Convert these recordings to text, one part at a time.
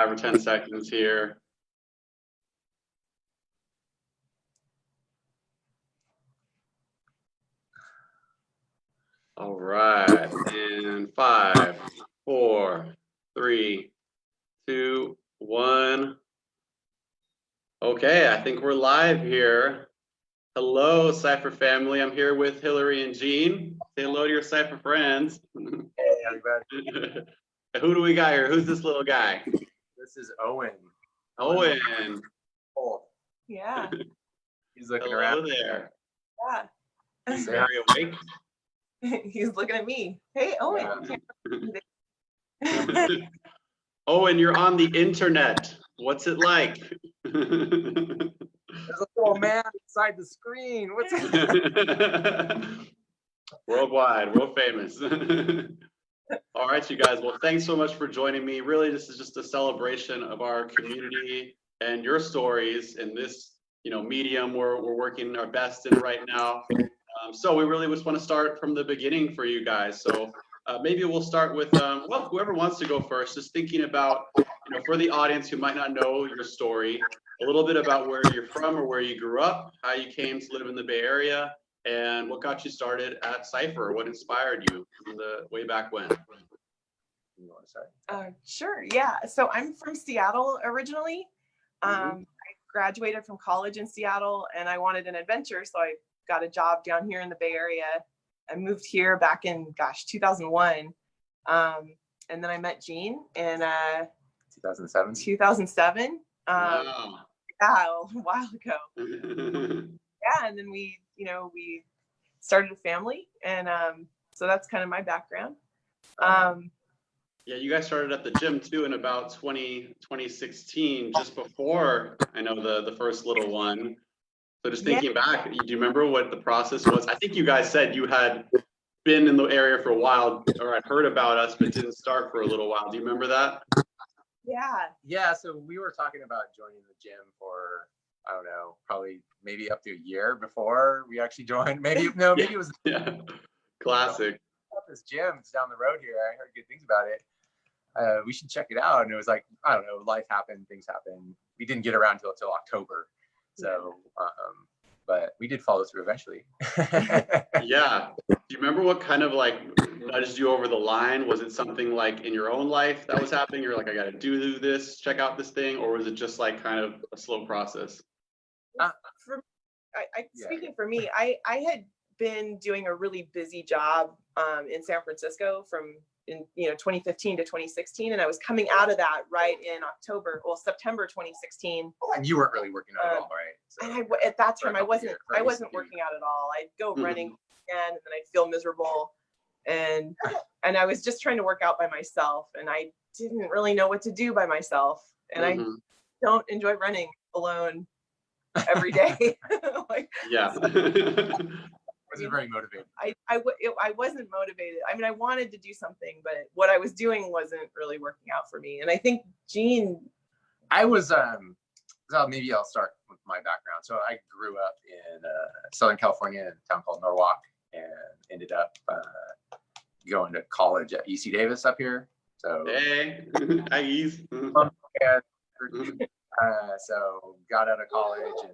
5 or 10 seconds here. All right, and 5, 4, 3, 2, 1. Okay, I think we're live here. Hello, Cypher family. I'm here with Hilary and Gene. Say hello to your Cypher friends. Hey, everybody. Who do we got here? Who's this little guy? This is Owen. Owen. Oh, Yeah. he's looking Hello around. there. Yeah. Very awake. He's looking at me. Hey, Owen. Yeah. Owen, you're on the internet. What's it like? There's a little man inside the screen. What's Worldwide, world famous. All right, you guys. Well, thanks so much for joining me. Really, this is just a celebration of our community and your stories in this, medium we're working our best in right now. So we really just want to start from the beginning for you guys. So maybe we'll start with, well, whoever wants to go first, just thinking about, for the audience who might not know your story, a little bit about where you're from or where you grew up, how you came to live in the Bay Area, and what got you started at Cypher, what inspired you from the way back when. You want to start? Sure. Yeah. So I'm from Seattle originally. I graduated from college in Seattle and I wanted an adventure. So I got a job down here in the Bay Area. I moved here back in, 2001. And then I met Gene in 2007. 2007. Wow. Yeah, a while ago. Yeah. And then we started a family. And so that's kind of my background. Yeah, you guys started at the gym too in about 2016, just before I know the first little one. So just thinking back, do you remember what the process was? I think you guys said you had been in the area for a while or had heard about us, but didn't start for a little while. Do you remember that? Yeah. Yeah, so we were talking about joining the gym for, I don't know, probably maybe up to a year before we actually joined. Maybe it was Classic. This gym. It's down the road here. I heard good things about it. We should check it out. And it was like, I don't know, life happened, things happened. We didn't get around till October. So, but we did follow through eventually. Yeah. Do you remember what kind of like nudged you over the line? Was it something like in your own life that was happening? You're like, I got to do this, check out this thing, or was it just like kind of a slow process? Speaking for me, I had been doing a really busy job in San Francisco from 2015 to 2016, and I was coming out of that right in September 2016. And you weren't really working out at all, right? So, and at that time I wasn't working out at all. I'd go running and then I'd feel miserable, and I was just trying to work out by myself, and I didn't really know what to do by myself, and I don't enjoy running alone every day. Wasn't very motivated. I wasn't motivated. I mean, I wanted to do something, but what I was doing wasn't really working out for me. And I think Gene, I was so maybe I'll start with my background. So I grew up in Southern California, in a town called Norwalk, and ended up going to college at UC Davis up here. So hey, so got out of college, and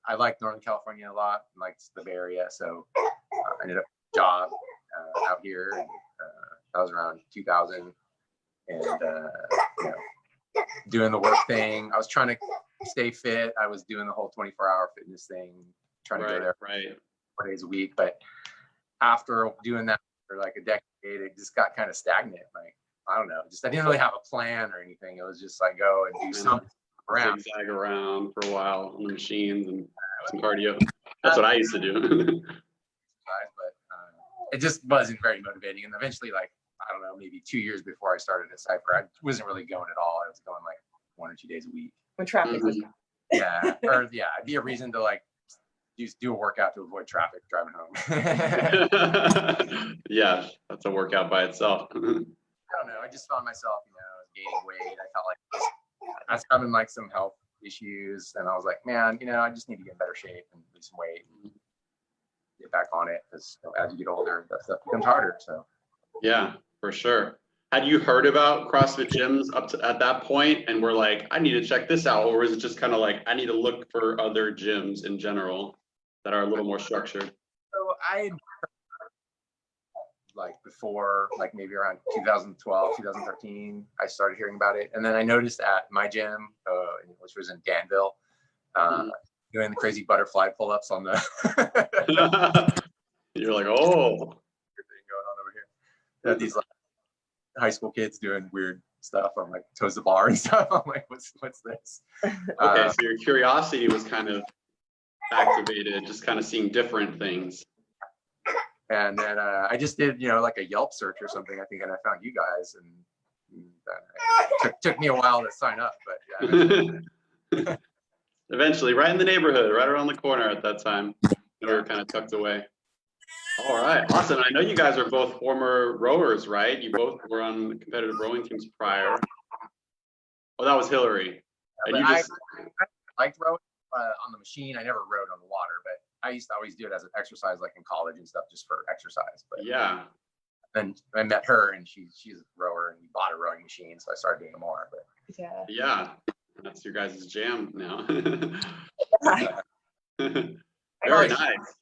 I liked Northern California a lot, and liked the Bay Area. So I ended up a job out here, and that was around 2000, and doing the work thing. I was trying to stay fit. I was doing the whole 24-hour fitness thing, trying to go there 4 days a week. But after doing that for like a decade, it just got kind of stagnant. Like, I don't know, I didn't really have a plan or anything. It was just like go and do something around. Zigzag around for a while on the machines and some cardio. That's what I used to do. But it just wasn't very motivating. And eventually, like, I don't know, maybe 2 years before I started at Cypher, I wasn't really going at all. I was going like 1 or 2 days a week. when traffic was it'd be a reason to like just do a workout to avoid traffic driving home. Yeah, that's a workout by itself. I don't know. I just found myself, gaining weight. I felt like I was having like some health issues, and I was like, man, I just need to get in better shape and lose some weight and get back on it, because as you get older, that stuff becomes harder. So yeah, for sure. had you heard about CrossFit gyms up to at that point and were like, I need to check this out? Or was it just kind of like, I need to look for other gyms in general that are a little more structured? So I like before, like maybe around 2012, 2013, I started hearing about it. And then I noticed at my gym, which was in Danville, doing the crazy butterfly pull-ups on the You're like, oh, thing going on over here. That these like high school kids doing weird stuff on like toes to bar and stuff. I'm like, what's this? Okay, so your curiosity was kind of activated, just kind of seeing different things. And then I just did, like a Yelp search or something, I think, and I found you guys, and took me a while to sign up, but yeah. Eventually, right in the neighborhood, right around the corner at that time. We were kind of tucked away. All right, awesome. I know you guys are both former rowers, right? You both were on competitive rowing teams prior. Oh, that was Hilary. And you just... I liked rowing on the machine. I never rowed on the water, but I used to always do it as an exercise, like in college and stuff, just for exercise. But yeah. Then I met her, and she's a rower, and we bought a rowing machine, so I started doing it more. But yeah, that's your guys' jam now. Very nice.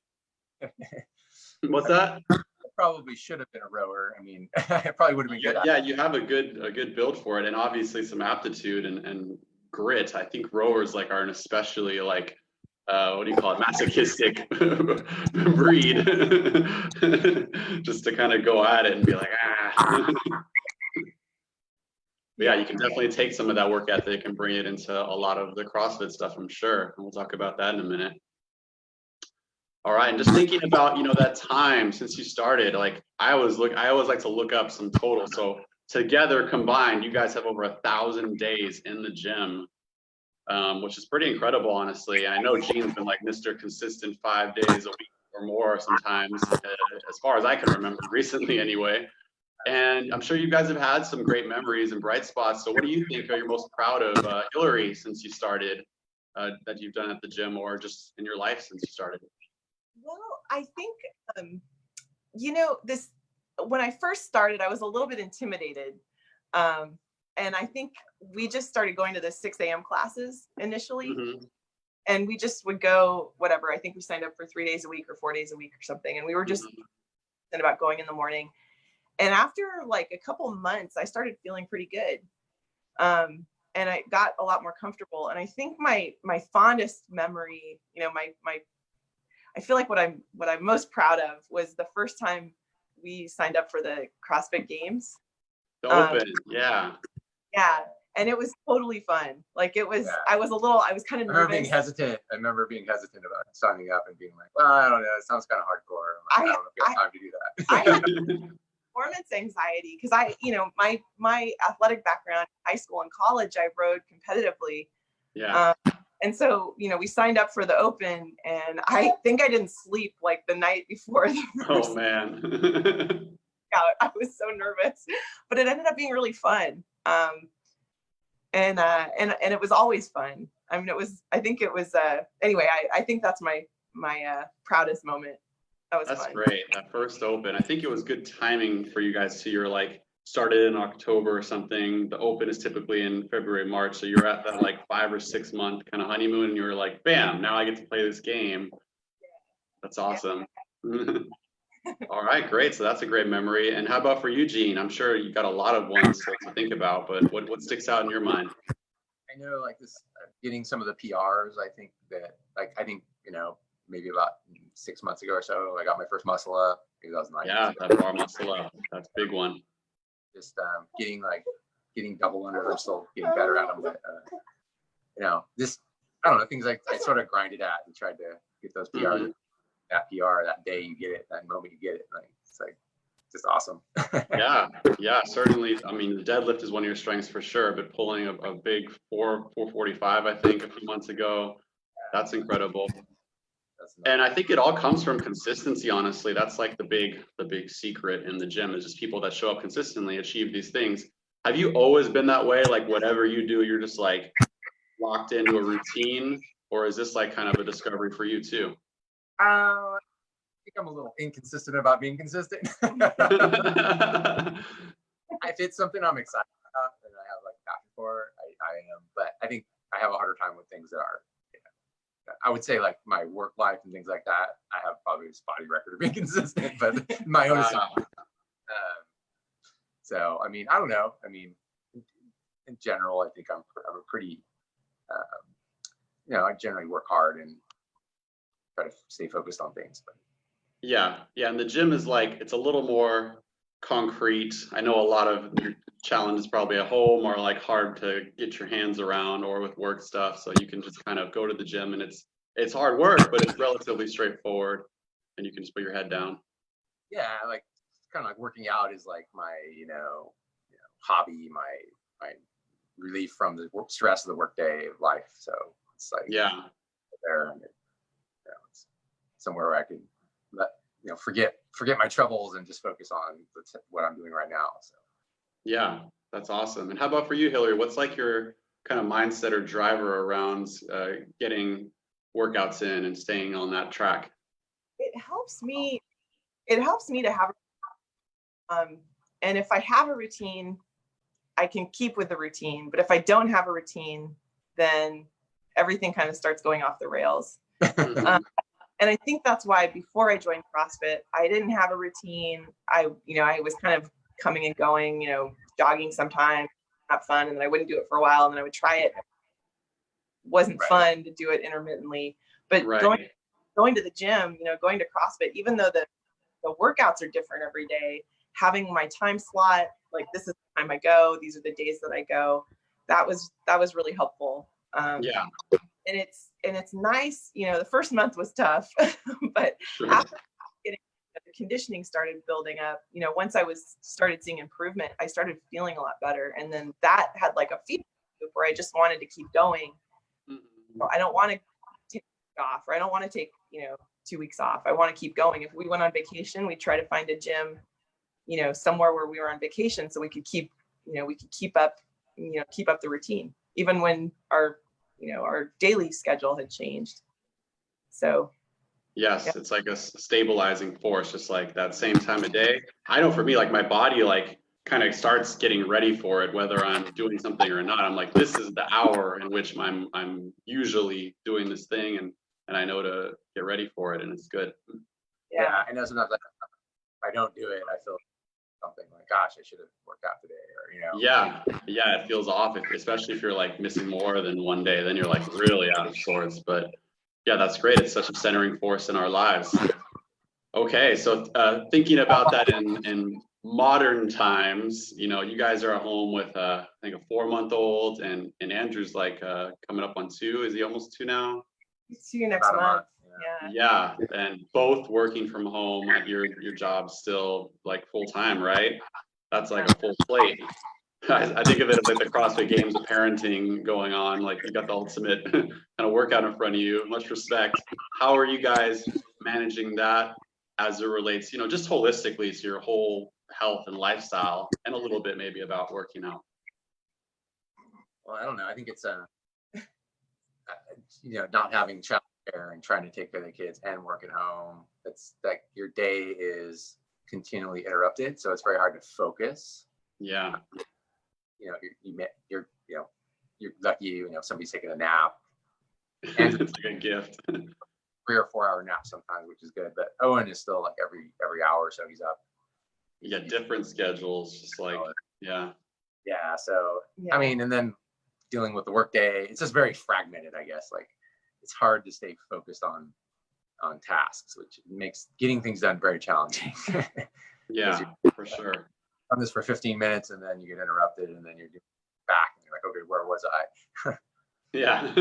What's that? I probably should have been a rower. I mean, I probably would have been good. Yeah, you have a good build for it, and obviously some aptitude and grit. I think rowers like are an especially like what do you call it, masochistic breed, just to kind of go at it and be like, ah. But yeah, you can definitely take some of that work ethic and bring it into a lot of the CrossFit stuff, I'm sure. And we'll talk about that in a minute. All right, and just thinking about, that time since you started, like I always like to look up some total. So together combined, you guys have over 1,000 days in the gym, which is pretty incredible, honestly. And I know Gene's been like Mr. Consistent 5 days a week or more sometimes, as far as I can remember, recently anyway. And I'm sure you guys have had some great memories and bright spots. So what do you think are you most proud of, Hilary, since you started, that you've done at the gym, or just in your life since you started? Well, I think, this, when I first started, I was a little bit intimidated. And I think we just started going to the 6 a.m. classes initially. Mm-hmm. And we just would go, whatever, I think we signed up for 3 days a week or 4 days a week or something. And we were just thinking about going in the morning. And after like a couple months, I started feeling pretty good. And I got a lot more comfortable. And I think my fondest memory, I feel like what I'm most proud of was the first time we signed up for the CrossFit Games. The Open, yeah. Yeah, and it was totally fun. Like it was, I was kind of nervous. I remember being hesitant about signing up and being like, well, I don't know, it sounds kind of hardcore. I don't know if you have time to do that. I had performance anxiety because my athletic background, high school and college, I rode competitively. Yeah. And so, we signed up for the Open, and I think I didn't sleep like the night before. Oh man. Yeah, I was so nervous, but it ended up being really fun. And it was always fun. I mean, anyway, I think that's my proudest moment. That's fun. Great. That first Open, I think it was good timing for you guys too. You're like started in October or something. The Open is typically in February, March. So you're at that like 5 or 6 month kind of honeymoon, and you were like, bam, now I get to play this game. That's awesome. All right, great. So that's a great memory. And how about for you, Gene? I'm sure you got a lot of ones to think about, but what sticks out in your mind? I know like this, getting some of the PRs, I think maybe about 6 months ago or so, I got my first muscle up. Maybe that was 9 months ago. That bar muscle up. That's a big one. Just getting double under, I'm still getting better at them. But I don't know, things like I sort of grinded at and tried to get those PRs. Mm-hmm. That PR, that day you get it, that moment you get it, like it's like just awesome. yeah, certainly. I mean, the deadlift is one of your strengths for sure, but pulling a big 445, I think, a few months ago, that's incredible. And I think it all comes from consistency, honestly. That's like the big secret in the gym, is just people that show up consistently achieve these things. Have you always been that way? Like whatever you do, you're just like locked into a routine, or is this like kind of a discovery for you too? I think I'm a little inconsistent about being consistent. if it's something I'm excited about and I have like passion for, I am. But I think I have a harder time with things that are, I would say like my work life and things like that. I have probably a spotty record of being consistent, but my own stuff. So, I mean, I don't know. I mean, in general, I think I'm a pretty, I generally work hard and try to stay focused on things. But yeah, and the gym is like, it's a little more concrete. I know a lot of your challenge is probably at home or like hard to get your hands around or with work stuff. So you can just kind of go to the gym and it's hard work, but it's relatively straightforward and you can just put your head down. Yeah, like kind of like working out is like my, hobby, my relief from the stress of the workday of life. So it's like there, and it's somewhere where I can forget my troubles and just focus on what I'm doing right now. So yeah, that's awesome. And how about for you, Hilary? What's like your kind of mindset or driver around getting workouts in and staying on that track? It helps me to have and if I have a routine, I can keep with the routine. But if I don't have a routine, then everything kind of starts going off the rails. And I think that's why before I joined CrossFit, I didn't have a routine. I was kind of coming and going, jogging sometimes, not fun. And then I wouldn't do it for a while. And then I would try it. It wasn't fun to do it intermittently. But going to the gym, going to CrossFit, even though the workouts are different every day, having my time slot, like this is the time I go, these are the days that I go, that was really helpful. And it's nice, the first month was tough, but after the conditioning started building up, once I started seeing improvement, I started feeling a lot better. And then that had like a feedback loop where I just wanted to keep going. I don't want to take off, or I don't want to take, 2 weeks off. I want to keep going. If we went on vacation, we try to find a gym, somewhere where we were on vacation, so we could keep up the routine, even when our daily schedule had changed. So yes, it's like a stabilizing force, just like that same time of day. I know for me, like my body like kind of starts getting ready for it, whether I'm doing something or not. I'm like, this is the hour in which I'm usually doing this thing, and I know to get ready for it, and it's good. Yeah, I know sometimes like if I don't do it, I feel something like, gosh, I should have worked out today, or Yeah, it feels off, especially if you're like missing more than one day, then you're like really out of sorts. But yeah, that's great. It's such a centering force in our lives. Okay, so thinking about that in modern times, you guys are at home with I think a 4-month-old, and Andrew's like coming up on 2. Is he almost 2 now? See you next month. Yeah, and both working from home at your job still like full time, right? That's like a full plate. I think of it as like the CrossFit Games of parenting going on. Like you got the ultimate kind of workout in front of you. Much respect. How are you guys managing that as it relates, just holistically to your whole health and lifestyle, and a little bit maybe about working out? Well, I don't know. I think it's not having childcare and trying to take care of the kids and work at home. It's like your day is continually interrupted, so it's very hard to focus. Yeah. You're lucky, somebody's taking a nap. And it's like a gift. 3 or 4 hour nap sometimes, which is good. But Owen is still like every hour or so he's up. Yeah, different schedules, just like yeah. So I mean, and then dealing with the workday, it's just very fragmented, I guess. Like it's hard to stay focused on tasks, which makes getting things done very challenging. Yeah, for sure. On this for 15 minutes and then you get interrupted, and then you're back and you're like, okay, where was I? Yeah.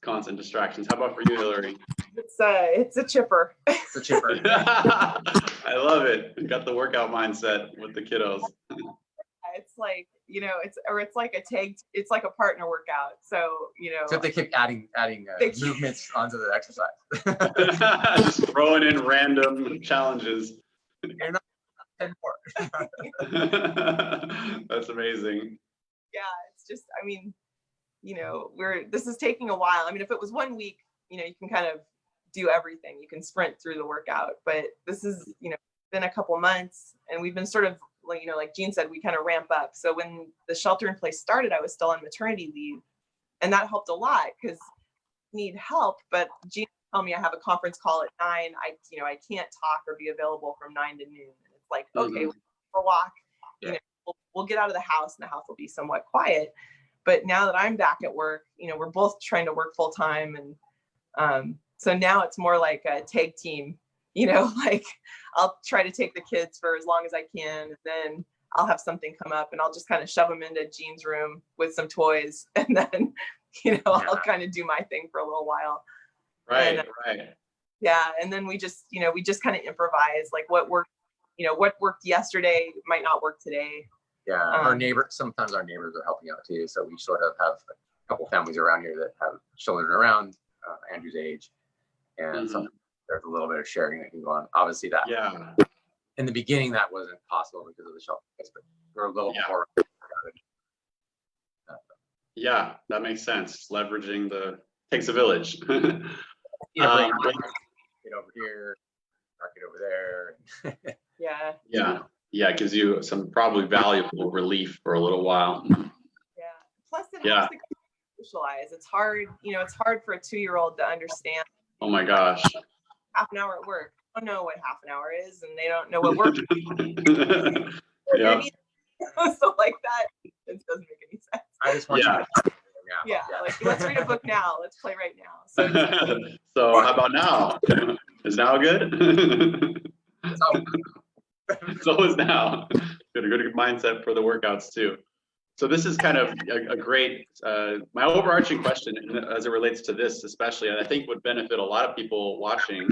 Constant distractions. How about for you, Hilary? It's a chipper. It's a chipper. I love it. You got the workout mindset with the kiddos. It's like, it's like it's like a partner workout. So, Except they keep adding movements onto the exercise. Just throwing in random challenges. You're not 10 more. That's amazing. Yeah, it's just, this is taking a while. I mean, if it was 1 week, you can kind of do everything. You can sprint through the workout, but this is, been a couple months, and we've been sort of like, like Gene said, we kind of ramp up. So when the shelter in place started, I was still on maternity leave, and that helped a lot because I need help. But Gene told me I have a conference call at 9. I can't talk or be available from 9 to noon. And it's like, okay, we'll for a walk. We'll get out of the house, and the house will be somewhat quiet. But now that I'm back at work, we're both trying to work full time, and so now it's more like a tag team. Like I'll try to take the kids for as long as I can, and then I'll have something come up, and I'll just kind of shove them into Gene's room with some toys, and then I'll kind of do my thing for a little while. Right. Yeah, and then we just kind of improvise, like what worked yesterday might not work today. Yeah, sometimes our neighbors are helping out too, so we sort of have a couple families around here that have children around Andrew's age, and so there's a little bit of sharing that can go on. Obviously, that in the beginning that wasn't possible because of the shelter, but we're a little more. Yeah, that makes sense. Leveraging takes a village. Get over here, park it over there. Yeah, it gives you some probably valuable relief for a little while. Yeah. Plus, it helps to socialize. It's hard, it's hard for a 2-year-old to understand. Oh my gosh. Half an hour at work. I don't know what half an hour is, and they don't know what work. So like that, it doesn't make any sense. I just want you to like let's read a book now. Let's play right now. So, so how about now? Is now good? So is now. Good mindset for the workouts too. So this is kind of a great, my overarching question as it relates to this especially, and I think would benefit a lot of people watching,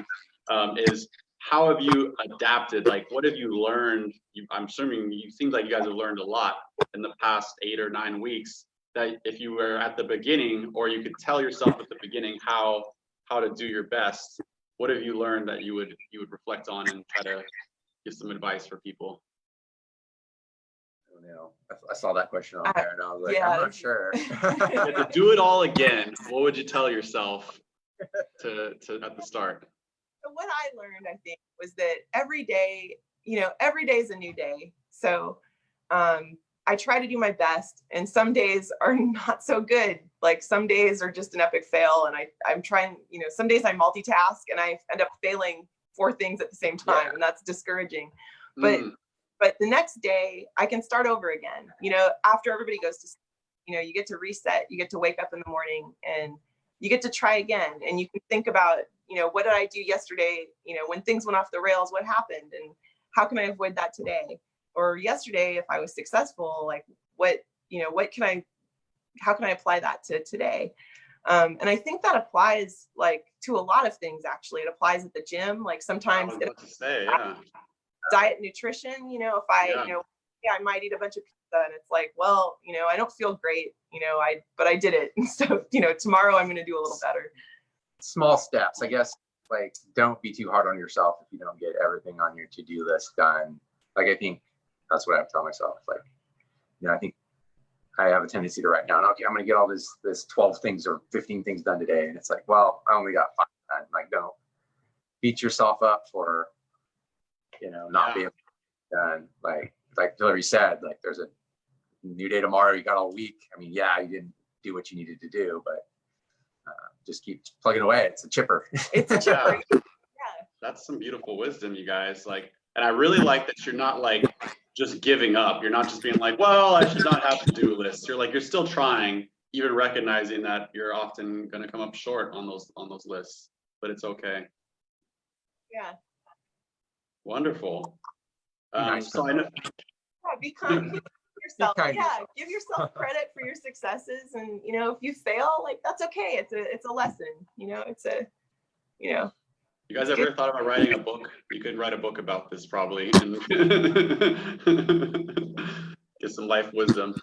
is how have you adapted? Like, what have you learned? I'm assuming it seems like you guys have learned a lot in the past 8 or 9 weeks, that if you were at the beginning, or you could tell yourself at the beginning how to do your best, what have you learned that you would reflect on and try to give some advice for people? I saw that question on there, and I was like, I'm not sure. To do it all again, what would you tell yourself to at the start? So what I learned, I think, was that every day is a new day. So I try to do my best, and some days are not so good. Like some days are just an epic fail, and I'm trying, some days I multitask and I end up failing 4 things at the same time, and that's discouraging. But the next day I can start over again. After everybody goes to sleep, you get to reset, you get to wake up in the morning, and you get to try again. And you can think about, what did I do yesterday? When things went off the rails, what happened? And how can I avoid that today? Or yesterday, if I was successful, like how can I apply that to today? And I think that applies like to a lot of things. Actually, it applies at the gym. Like sometimes diet, nutrition, if I might eat a bunch of pizza, and it's like, well, I don't feel great, but I did it. And so, tomorrow I'm going to do a little better. Small steps, I guess. Like, don't be too hard on yourself if you don't get everything on your to-do list done. Like, I think that's what I tell myself. Like, I think I have a tendency to write down, okay, I'm going to get all this 12 things or 15 things done today. And it's like, well, I only got 5 done. Like, don't beat yourself up for, not being done. Like Hilary said, like, there's a new day tomorrow. You got all week. I mean, you didn't do what you needed to do, but just keep plugging away. It's a chipper. It's a chipper. That's some beautiful wisdom, you guys. Like, and I really like that you're not like just giving up. You're not just being like, well, I should not have to-do lists. You're like, you're still trying, even recognizing that you're often going to come up short on those lists, but it's okay. Yeah. Wonderful. Nice. So I know. Be kind to yourself. Give yourself credit for your successes, and if you fail, like, that's okay. It's a lesson. It's a You guys ever thought about writing a book? You could write a book about this probably, and get some life wisdom.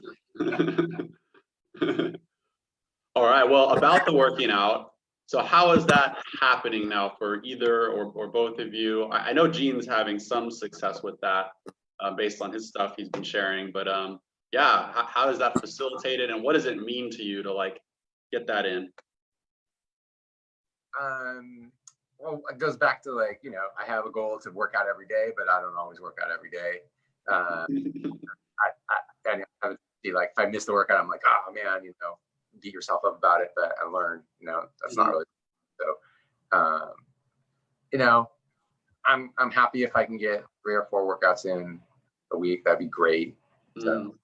All right. Well, about the working out. So how is that happening now for either or both of you? I know Gene's having some success with that based on his stuff he's been sharing, but how is that facilitated, and what does it mean to you to like get that in? Well, it goes back to like, I have a goal to work out every day, but I don't always work out every day. And I would be like, if I miss the workout, I'm like, oh man, beat yourself up about it. But I learned, that's not really so. I'm happy if I can get 3 or 4 workouts in a week. That'd be great. So,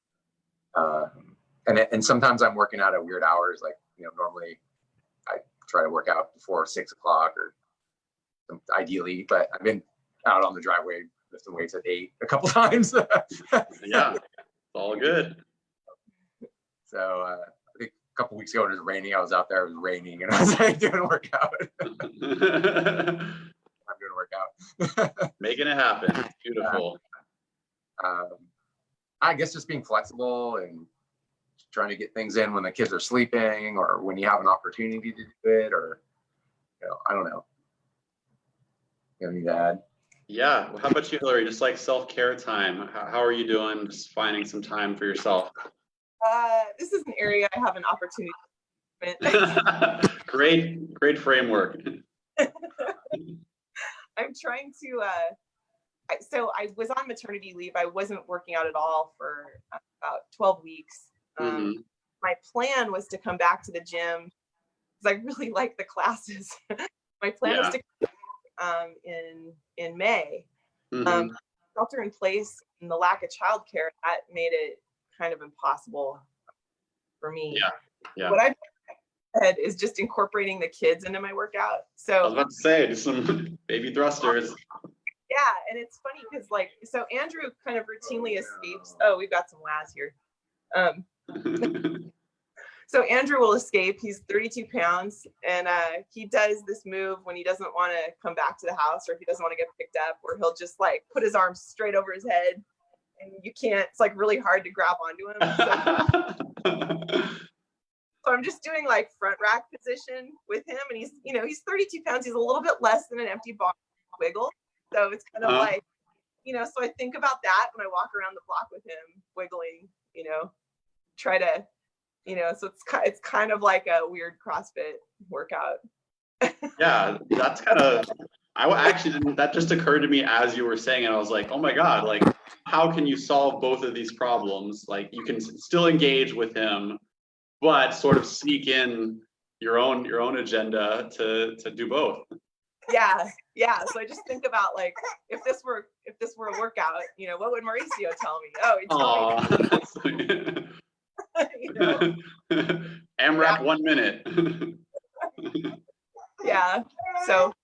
and sometimes I'm working out at weird hours. Like, normally I try to work out before 6 o'clock or ideally, but I've been out on the driveway lifting weights at 8 a couple times. Yeah, it's all good. So I think a couple weeks ago when it was raining, I was out there, it was raining, and I was like doing a workout. I'm doing a workout. Making it happen. Beautiful. I guess just being flexible and trying to get things in when the kids are sleeping or when you have an opportunity to do it, or, I don't know. You have any to add? Yeah. Well, how about you, Hilary? Just like self-care time. How are you doing? Just finding some time for yourself. This is an area I have an opportunity. Great framework. I'm trying to, so I was on maternity leave. I wasn't working out at all for about 12 weeks. My plan was to come back to the gym because I really like the classes. My plan was to come in May. Shelter in place and the lack of childcare, that made it kind of impossible for me. Yeah. What I've said is just incorporating the kids into my workout. So I was about to say, do some baby thrusters. Yeah, and it's funny because so Andrew kind of routinely escapes. Oh, we've got some Laz here. So Andrew will escape. He's 32 pounds, and he does this move when he doesn't want to come back to the house, or if he doesn't want to get picked up, where he'll just put his arms straight over his head, and you can't. It's really hard to grab onto him. So I'm just doing front rack position with him, and he's 32 pounds. He's a little bit less than an empty bar wiggle. So it's kind of so I think about that when I walk around the block with him, wiggling, try to, so it's kind of like a weird CrossFit workout. Yeah, that's kind of, I actually didn't, that just occurred to me as you were saying it. I was like, oh my God, how can you solve both of these problems? You can still engage with him, but sort of sneak in your own agenda to do both. Yeah. So I just think about if this were a workout, what would Mauricio tell me? Oh, he'd tell me. AMRAP 1 minute. Yeah. So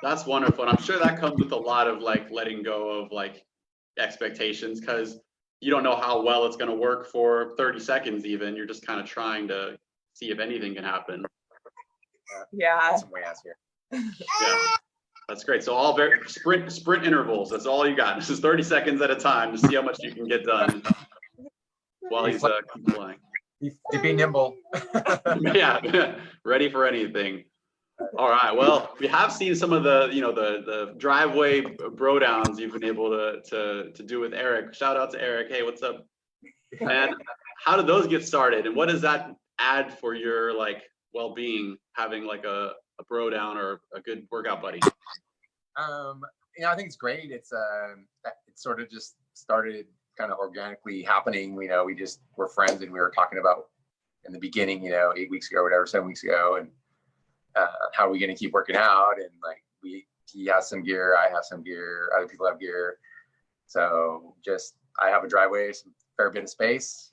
that's wonderful. And I'm sure that comes with a lot of letting go of expectations, because you don't know how well it's going to work for 30 seconds even. You're just kind of trying to see if anything can happen. Yeah. Some way out here. Yeah, that's great. So all very sprint intervals. That's all you got. This is 30 seconds at a time to see how much you can get done while he's complying. Be nimble. Yeah, ready for anything. All right. Well, we have seen some of the the driveway bro downs you've been able to do with Eric. Shout out to Eric. Hey, what's up? And how did those get started? And what does that add for your well-being, having a bro down or a good workout buddy? I think it's great. It sort of just started kind of organically happening. We just were friends, and we were talking about in the beginning, 8 weeks ago, or whatever, 7 weeks ago, and how are we going to keep working out? And he has some gear, I have some gear, other people have gear. So I have a driveway, some fair bit of space.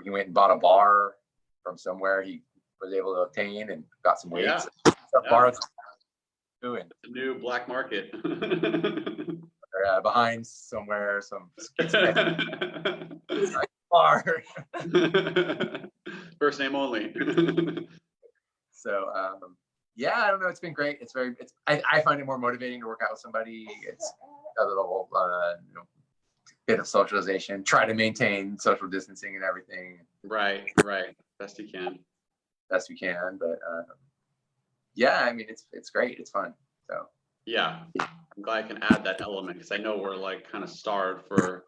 We went and bought a bar from somewhere he was able to obtain and got some weights. Bar doing the new black market. Behind somewhere, some bar. First name only. So I don't know. It's been great. I find it more motivating to work out with somebody. It's a little bit of socialization. Try to maintain social distancing and everything. Right. Best you can. But it's great. It's fun. So yeah, I'm glad I can add that element, because I know we're kind of starved for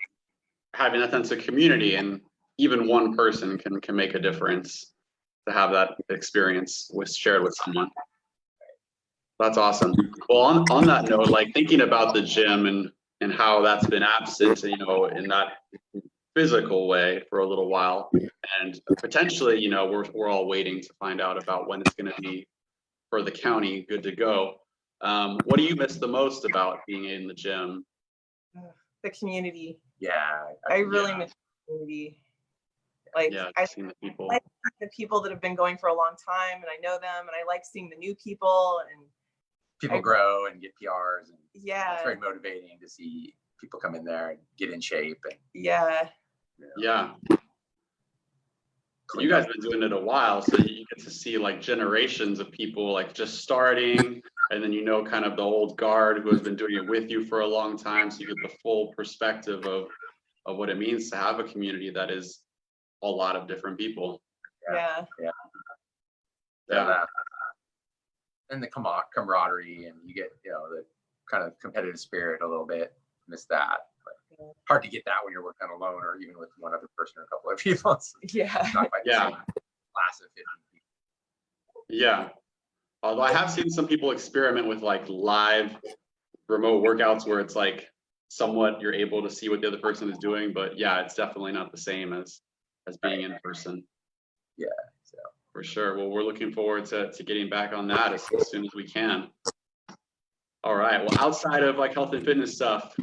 having that sense of community, and even one person can make a difference to have that experience shared with someone. That's awesome. Well, on that note, thinking about the gym and and how that's been absent, you know, in that physical way for a little while. And potentially, you know, we're all waiting to find out about when it's going to be for the county good to go. What do you miss the most about being in the gym? The community. Yeah. I really miss the community. Like, yeah, I've seen the people. like the people that have been going for a long time, and I know them, and I like seeing the new people, and people grow and get PRs, and yeah, it's very motivating to see people come in there and get in shape. And yeah, yeah. You guys have been doing it a while, so you get to see like generations of people like just starting, and then, you know, kind of the old guard who has been doing it with you for a long time, so you get the full perspective of what it means to have a community that is a lot of different people. yeah. And the camaraderie, and you get, you know, the kind of competitive spirit a little bit. Miss that. But hard to get that when you're working alone, or even with one other person or a couple of people. Yeah. Not quite the same class of 50 people. Yeah. Although I have seen some people experiment with like live remote workouts where it's like somewhat you're able to see what the other person is doing, but yeah, it's definitely not the same as being in person. Yeah, so for sure. Well, we're looking forward to getting back on that as soon as we can. All right. Well, outside of like health and fitness stuff,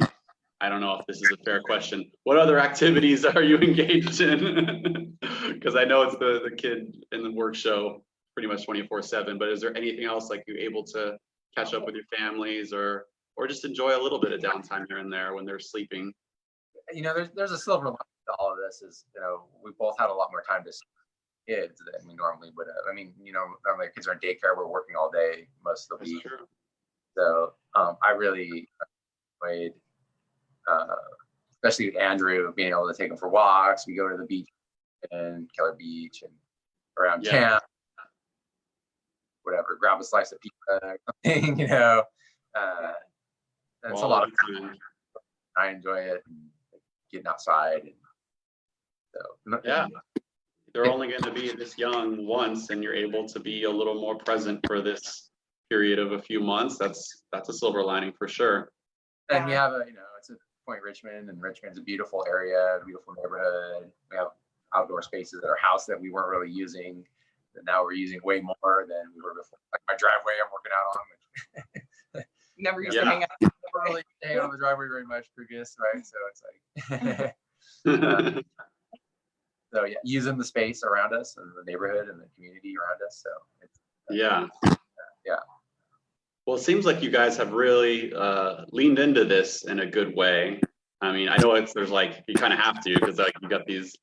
I don't know if this is a fair question. What other activities are you engaged in? Because I know it's the kid in the work show pretty much 24/7, but is there anything else like you able to catch up with your families or just enjoy a little bit of downtime here and there when they're sleeping? You know, there's a silver lining to all of this is, you know, we both had a lot more time to see kids than we normally would have. I mean, you know, normally kids are in daycare, we're working all day most of the week. True. So I really enjoyed, especially with Andrew, being able to take him for walks. We go to the beach in Keller Beach and around camp, whatever, grab a slice of pizza or something, you know. And it's a lot of fun. I enjoy it, and getting outside. And so, yeah. They're only going to be this young once, and you're able to be a little more present for this period of a few months. That's a silver lining for sure. And we have it's a Point Richmond, and Richmond's a beautiful area, a beautiful neighborhood. We have outdoor spaces at our house that we weren't really using, that now we're using way more than we were before. Like my driveway, I'm working out on. Never used to hang out. Never really hang out on the driveway very much previous, right? So it's like. So yeah, using the space around us and the neighborhood and the community around us. So it's, yeah. Well, it seems like you guys have really leaned into this in a good way. I mean, I know there's like you kind of have to, because like you got these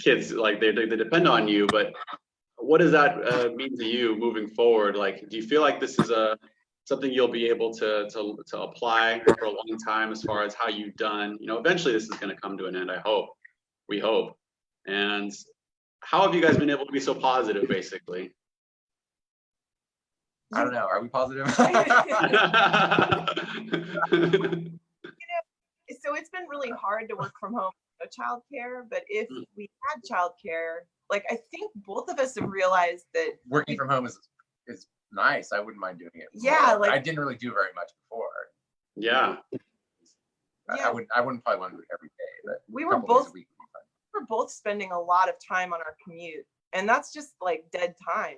kids, like they depend on you. But what does that mean to you moving forward? Like, do you feel like this is something you'll be able to apply for a long time, as far as how you've done? You know, eventually this is going to come to an end. We hope. And how have you guys been able to be so positive, basically? I don't know. Are we positive? So it's been really hard to work from home with childcare, but if we had childcare, like I think both of us have realized that working from home is nice. I wouldn't mind doing it. Yeah, like I didn't really do very much before. Yeah. I wouldn't probably want to do it every day, but we were both spending a lot of time on our commute, and that's just like dead time.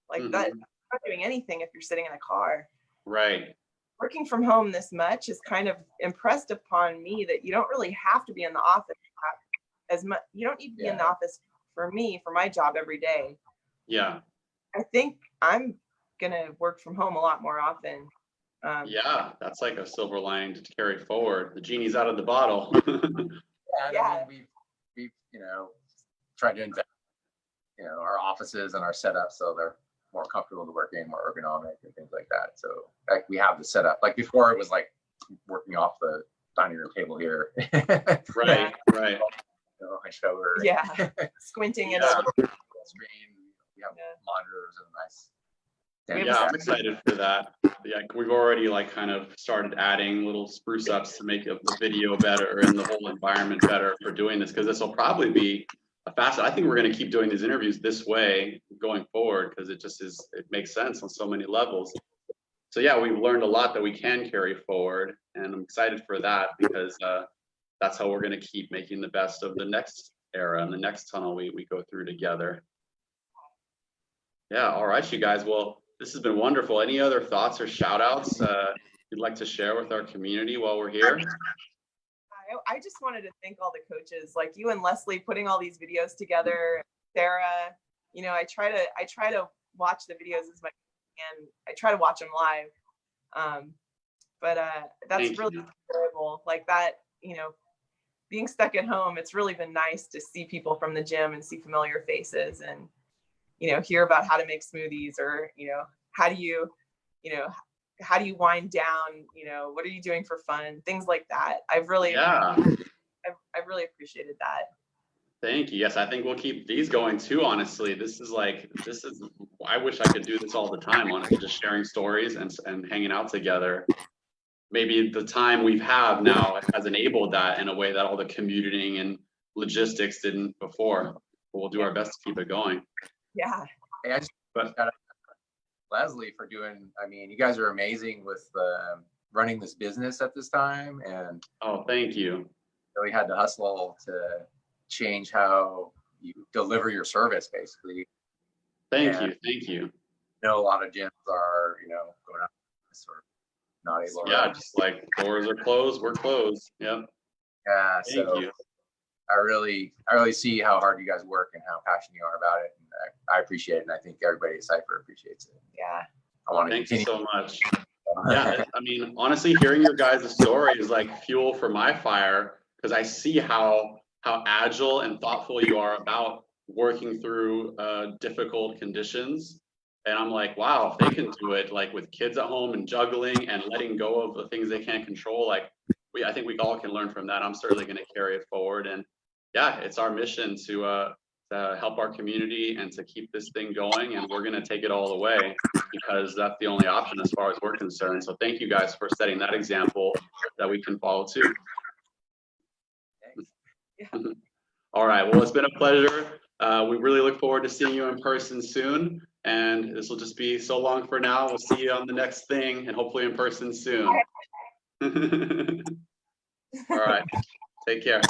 Like that, you're not doing anything if you're sitting in a car. Right. Working from home this much is kind of impressed upon me that you don't really have to be in the office as much. You don't need to be in the office for my job every day. Yeah. I think I'm gonna work from home a lot more often. Yeah, that's like a silver lining to carry forward. The genie's out of the bottle. I mean, we've tried to invest, our offices and our setup so they're more comfortable to work in, more ergonomic and things like that. So like we have the setup. Like before it was like working off the dining room table here. Right. Hunched over. Yeah. Squinting at screen. We have monitors and nice. Yeah, I'm excited for that. Yeah, we've already like kind of started adding little spruce ups to make the video better and the whole environment better for doing this, because this will probably be I think we're going to keep doing these interviews this way going forward, because it makes sense on so many levels. so yeah, we've learned a lot that we can carry forward, and I'm excited for that because that's how we're going to keep making the best of the next era and the next tunnel we go through together. Yeah, all right, you guys. Well, this has been wonderful. Any other thoughts or shout outs you'd like to share with our community while we're here? I just wanted to thank all the coaches, like you and Leslie, putting all these videos together. Sarah, you know, I try to watch the videos as much as I can. I try to watch them live. But that's really enjoyable. Like that, you know, being stuck at home, it's really been nice to see people from the gym and see familiar faces and, you know, hear about how to make smoothies, or, you know, how do you wind down, you know, what are you doing for fun? Things like that. I've really appreciated that. Thank you. Yes, I think we'll keep these going too, honestly. I wish I could do this all the time, honestly, just sharing stories and hanging out together. Maybe the time we've had now has enabled that in a way that all the commuting and logistics didn't before. But we'll do our best to keep it going. Yeah. Hey, I just got Leslie for doing, I mean, you guys are amazing with running this business at this time. And oh, thank you. Really had to hustle to change how you deliver your service, basically. Thank you. I know a lot of gyms are, you know, going out or not able. Yeah, just like doors are closed, we're closed. Yep. Yeah. Thank you. I really see how hard you guys work and how passionate you are about it, and I appreciate it, and I think everybody at Cypher appreciates it. Yeah. I want to Thank continue. you so much. Yeah, I mean, honestly, hearing your guys' story is like fuel for my fire, because I see how agile and thoughtful you are about working through difficult conditions. And I'm like, wow, if they can do it like with kids at home and juggling and letting go of the things they can't control, like I think we all can learn from that. I'm certainly going to carry it forward. And yeah, it's our mission to help our community and to keep this thing going. And we're going to take it all the way, because that's the only option as far as we're concerned. So thank you guys for setting that example that we can follow too. All right. Well, it's been a pleasure. We really look forward to seeing you in person soon. And this will just be so long for now. We'll see you on the next thing, and hopefully in person soon. All right. Take care.